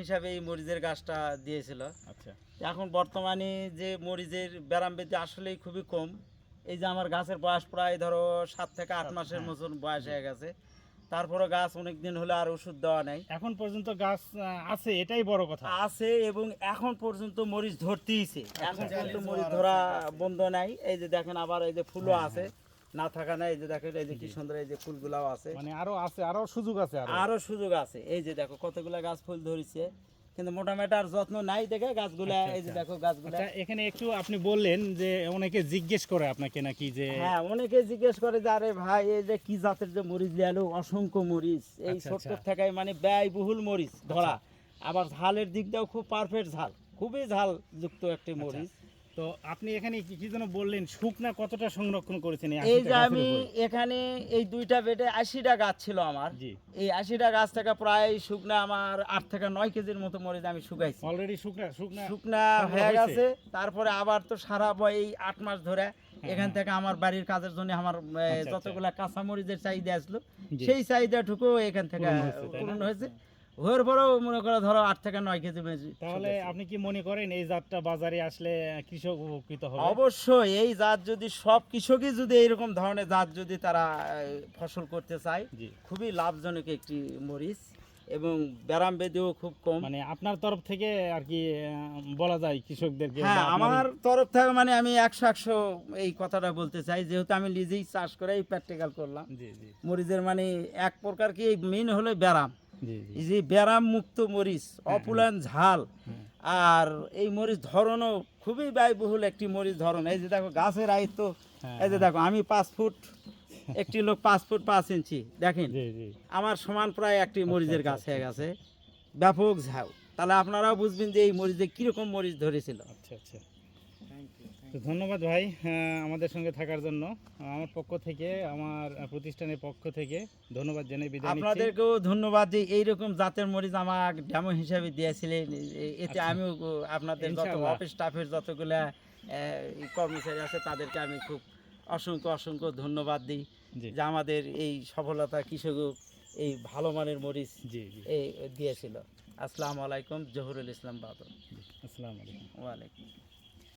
হিসাবে এই মরিচের গাছটা দিয়েছিল। আচ্ছা এখন বর্তমানে যে মরিচের ব্যারাম ব্যাধি আসলেই খুবই কম। এই যে আমার গাছের বয়স প্রায় ধরো 7 থেকে 8 মাসের মতন বয়স হয়ে গেছে, তারপরে গাছ অনেক দিন হলে আর ওষুধ দেওয়া নেই, এখন পর্যন্ত গাছ আছে, এটাই বড় কথা। আছে এবং এখন পর্যন্ত মরিচ ধরতেইছে। এখন আচ্ছা। পর্যন্ত মরিচ ধরা বন্ধ নাই। এই যে দেখেন আবার এই যে ফুলও আছে, না থাকা নাই। এই যে দেখেন এই যে কি সুন্দর এই যে ফুলগুলাও আছে, মানে আরো আছে, আরো সুযোগ আছে, আরো সুযোগ আছে। এই যে দেখো কতগুলা গাছ ফুল ধরেছে, কিন্তু মোটামুটি আর যত্ন নাই দেখে গাছগুলা এই যে দেখো গাছগুলা। আচ্ছা এখানে একটু আপনি বললেন যে অনেকে জিজ্ঞেস করে আপনাকে নাকি যে হ্যাঁ, অনেকে জিজ্ঞেস করে যে আরে ভাই এই যে কি জাতের যে মরিচ দিয়ালো, অসংখ্য মরিচ এই আচ্ছা, ছোট্ট আচ্ছা। থেকে মানে ব্যয়বহুল মরিচ ধরা, আবার ঝালের দিক দিয়েও খুব পারফেক্ট ঝাল, খুবই ঝাল যুক্ত একটি মরিচ। তো আপনি এখানে কি কি যেন বললেন, শুকনা কতটা সংরক্ষণ করেছেন এই 80টা যে গাছের আমি উপরে? এখানে এই দুইটা বেডে 80টা গাছ ছিল আমার। জি এই 80টা গাছ থেকে প্রায় শুকনা আমার 8 থেকে 9 কেজির মতো মরিচ আমি শুকাইছি। অলরেডি শুকনা শুকনা শুকনা সংগ্রহ হয়ে হয়েছে? গেছে। তারপরে আবার তো সারা এই 8 মাস ধরে এখান থেকে আমার বাড়ির কাজের জন্য আমার আচ্ছা। যতগুলা কাঁচা মরিচের চাহিদা আসলো, জি। সেই চাহিদাটুকু এখান থেকে পূরণ হয়েছে, তাই না? পূরণ হয়েছে। হওয়ার পরেও মনে করো ধরো 8 থেকে 9 কেজি মরিচ তাহলে শুকাইছি। আপনি কি মনে করেন এই জাতটা বাজারে আসলে কৃষক উপকৃত হবে? অবশ্যই এই জাত যদি সব কৃষকই যদি এইরকম ধরনের জাত যদি তারা ফসল করতে চায়, জি খুবই লাভজনক একটি মরিচ এবং ব্যারাম ব্যাধিও খুব কম। মানে আপনার তরফ থেকে আর কি বলা যায় কৃষকদেরকে হ্যাঁ, বা আপনার- আমার তরফ থেকে মানে আমি 100 এই কথাটা বলতে চাই, যেহেতু আমি নিজেই চাষ করে প্র্যাকটিক্যাল করলাম। জি জি মরিচের মানে এক প্রকার কি মেইন হলো ব্যারাম, জি জি এই যে ব্যারাম মুক্ত মরিচ, অপুলান ঝাল, হ্যাঁ। আর এই মরিচ ধরনও খুবই ব্যয়বহুল একটি মরিচ ধরন। এই যে দেখো গাছের আয়ত্ত, হ্যাঁ, এই যে দেখো আমি 5 ফুট, একটি লোক 5 ফুট 5 ইঞ্চি, দেখেন জি জি আমার সমান প্রায় একটি মরিচের গাছ হয়ে গেছে, ব্যাপক ঝাউ। তাহলে আপনারাও বুঝবেন যে এই মরিচে কিরকম মরিচ ধরেছিল। আচ্ছা আচ্ছা তো ধন্যবাদ ভাই আমাদের সঙ্গে থাকার জন্য। আমার পক্ষ থেকে, আমার প্রতিষ্ঠানের পক্ষ থেকে ধন্যবাদ জানাই বিদায় নিচ্ছি। আপনাদেরকেও ধন্যবাদ যে এইরকম জাতের মরিচ আমাকে ডেমো হিসাবে দিয়েছিলেন। এতে আচ্ছা। আমিও আপনাদের যত ইনশাআল্লাহ। অফিস স্টাফের যতগুলা কর্মচারী আছে তাদেরকে আমি খুব অসংখ্য অসংখ্য ধন্যবাদ দিই জি যে আমাদের এই সফলতা কৃষক এই ভালো মানের মরিচ জি জি এই দিয়েছিল। আসসালামু আলাইকুম, জহুরুল ইসলাম বাদল। আসসালামু আলাইকুম। ওয়ালাইকুম।